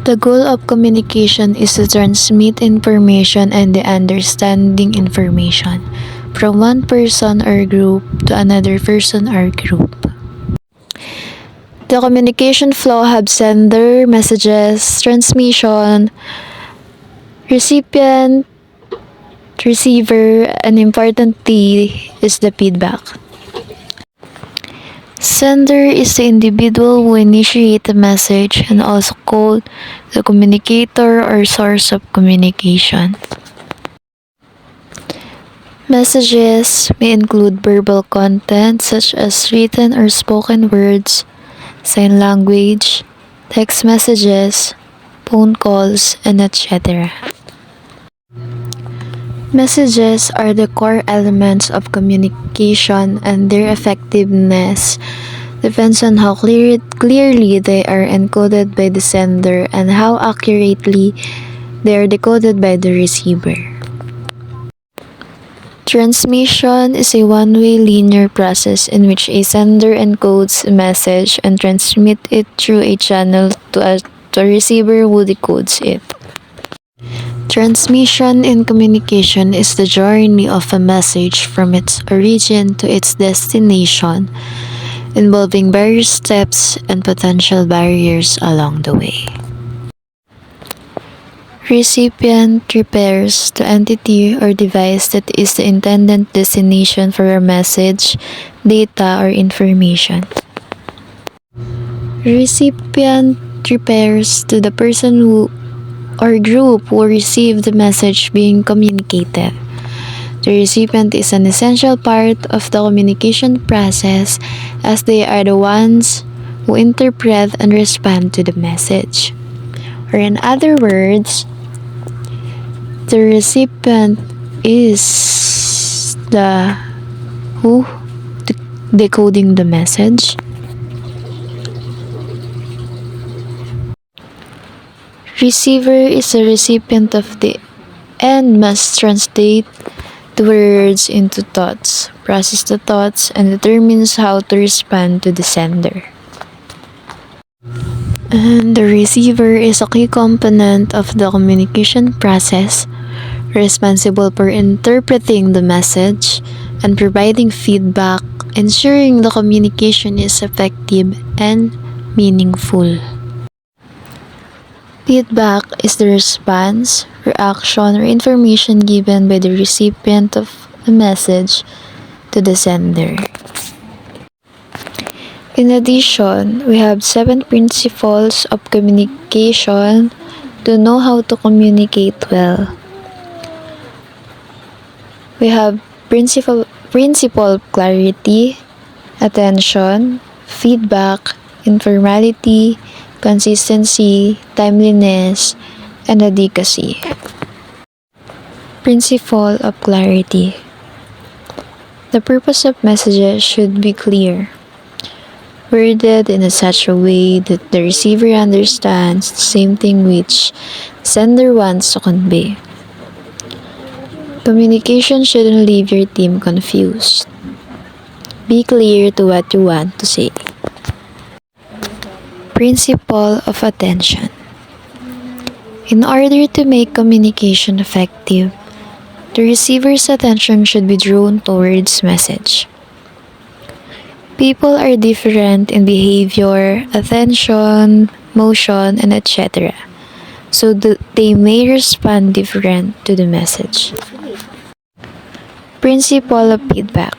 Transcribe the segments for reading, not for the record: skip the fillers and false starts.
The goal of communication is to transmit information and the understanding information from one person or group to another person or group. The communication flow have sender, messages, transmission, recipient, receiver, and importantly is the feedback. Sender is the individual who initiates the message and also called the communicator or source of communication. Messages may include verbal content such as written or spoken words, sign language, text messages, phone calls, and etc. Messages are the core elements of communication, and their effectiveness depends on how clearly they are encoded by the sender and how accurately they are decoded by the receiver. Transmission is a one-way linear process in which a sender encodes a message and transmits it through a channel to a receiver who decodes it. Transmission in communication is the journey of a message from its origin to its destination, involving various steps and potential barriers along the way. Recipient refers to entity or device that is the intended destination for a message, data, or information. Recipient refers to the person who or group who receive the message being communicated. The recipient is an essential part of the communication process as they are the ones who interpret and respond to the message. Or in other words, the recipient is the who decoding the message. Receiver is a recipient of the and must translate the words into thoughts, process the thoughts, and determines how to respond to the sender. And the receiver is a key component of the communication process, responsible for interpreting the message and providing feedback, ensuring the communication is effective and meaningful. Feedback is the response, reaction, or information given by the recipient of a message to the sender. In addition, we have 7 principles of communication to know how to communicate well. We have principle clarity, attention, feedback, informality, consistency, timeliness, and advocacy. Principle of clarity. The purpose of messages should be clear, worded in such a way that the receiver understands the same thing which the sender wants to convey. Communication shouldn't leave your team confused. Be clear to what you want to say. Principle of attention. In order to make communication effective, the receiver's attention should be drawn towards message. People are different in behavior, attention, motion, and etc. So they may respond different to the message. Principle of feedback.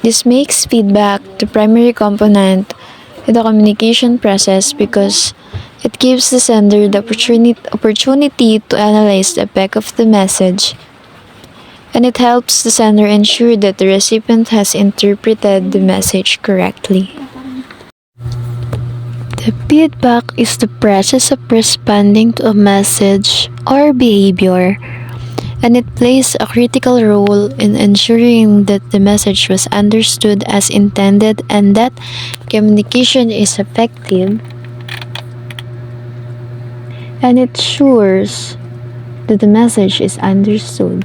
This makes feedback the primary component in the communication process because it gives the sender the opportunity to analyze the effect of the message, and it helps the sender ensure that the recipient has interpreted the message correctly. The feedback is the process of responding to a message or behavior, and it plays a critical role in ensuring that the message was understood as intended and that communication is effective, and it ensures that the message is understood,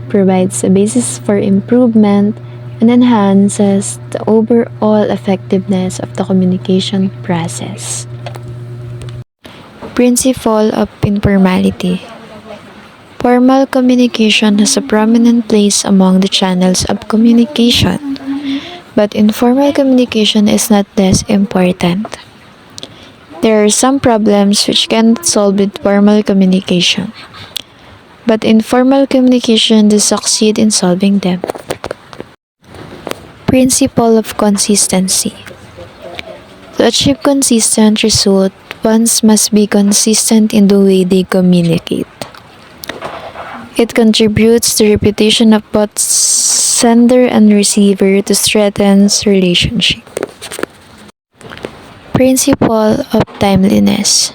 provides a basis for improvement, and enhances the overall effectiveness of the communication process. Principle of informality. Formal communication has a prominent place among the channels of communication, but informal communication is not less important. There are some problems which cannot solve with formal communication, but informal communication does succeed in solving them. Principle of consistency. To achieve consistent result, one must be consistent in the way they communicate. It contributes to reputation of both sender and receiver to strengthen relationship. Principle of timeliness.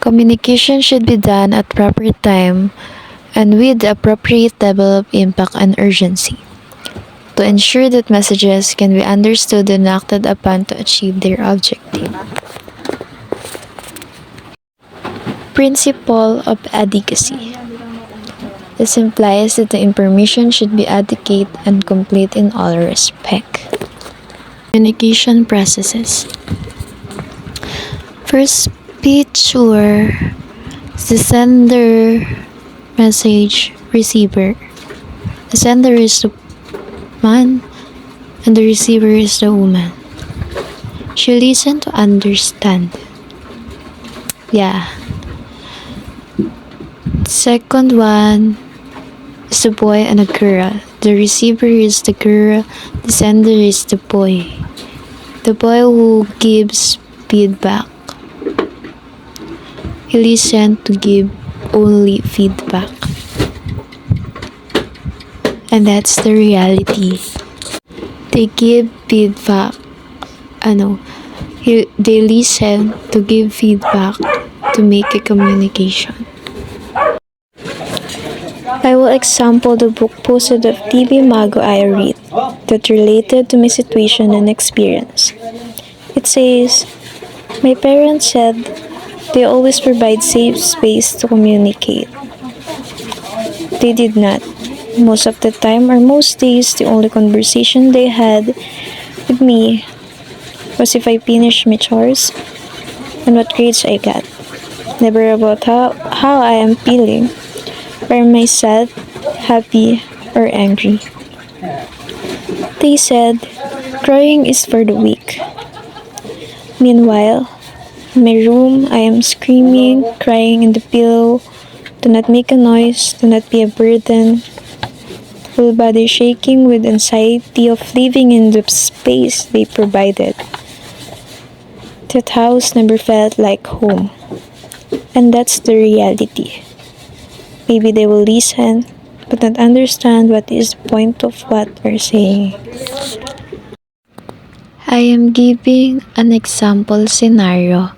Communication should be done at proper time and with the appropriate level of impact and urgency to ensure that messages can be understood and acted upon to achieve their objective. Principle of adequacy. This implies that the information should be adequate and complete in all respects. Communication processes. First, speech or the sender, message, receiver. The sender is the man and the receiver is the woman. She listen to understand. Yeah. Second one is the boy and a girl. The receiver is the girl, the sender is the boy. The boy who gives feedback. He listens to give only feedback. And that's the reality. They give feedback. They listen to give feedback to make a communication. I will example the book posted of TV Mago I read that related to my situation and experience. It says, my parents said they always provide safe space to communicate. They did not. Most of the time or most days, the only conversation they had with me was if I finished my chores and what grades I got. Never about how I am feeling, or am I sad, happy, or angry. They said, crying is for the weak. Meanwhile, in my room, I am screaming, crying in the pillow, do not make a noise, do not be a burden, full body shaking with anxiety of living in the space they provided. That house never felt like home. And that's the reality. Maybe they will listen, but not understand what is the point of what they're saying. I am giving an example scenario,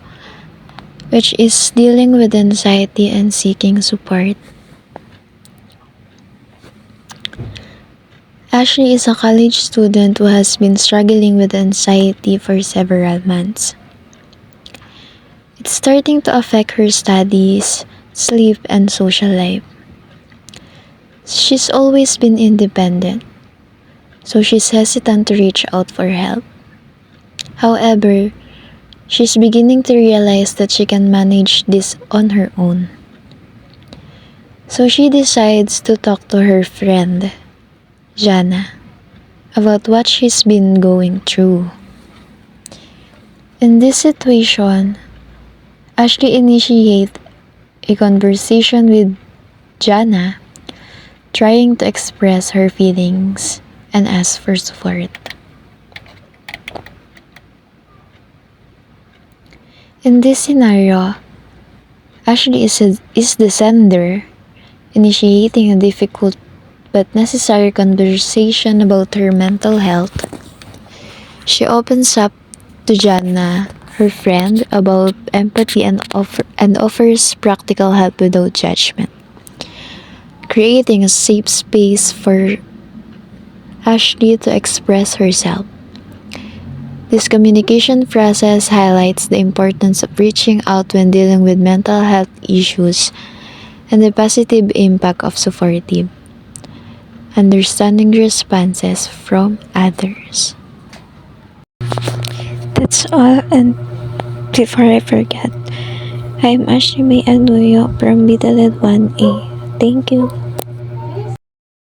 which is dealing with anxiety and seeking support. Ashlee is a college student who has been struggling with anxiety for several months. It's starting to affect her studies, sleep, and social life. She's always been independent, so she's hesitant to reach out for help. However, she's beginning to realize that she can manage this on her own. So she decides to talk to her friend, Jana, about what she's been going through. In this situation, Ashlee initiates a conversation with Jana, trying to express her feelings and ask for support. In this scenario, Ashlee is the sender, initiating a difficult but necessary conversation about her mental health. She opens up to Jana, her friend, about empathy and offers practical help without judgment, creating a safe space for Ashlee to express herself. This communication process highlights the importance of reaching out when dealing with mental health issues and the positive impact of supportive, understanding responses from others. That's all, and before I forget, I'm Ashlee Anuyo from Bitalet 1A. Thank you.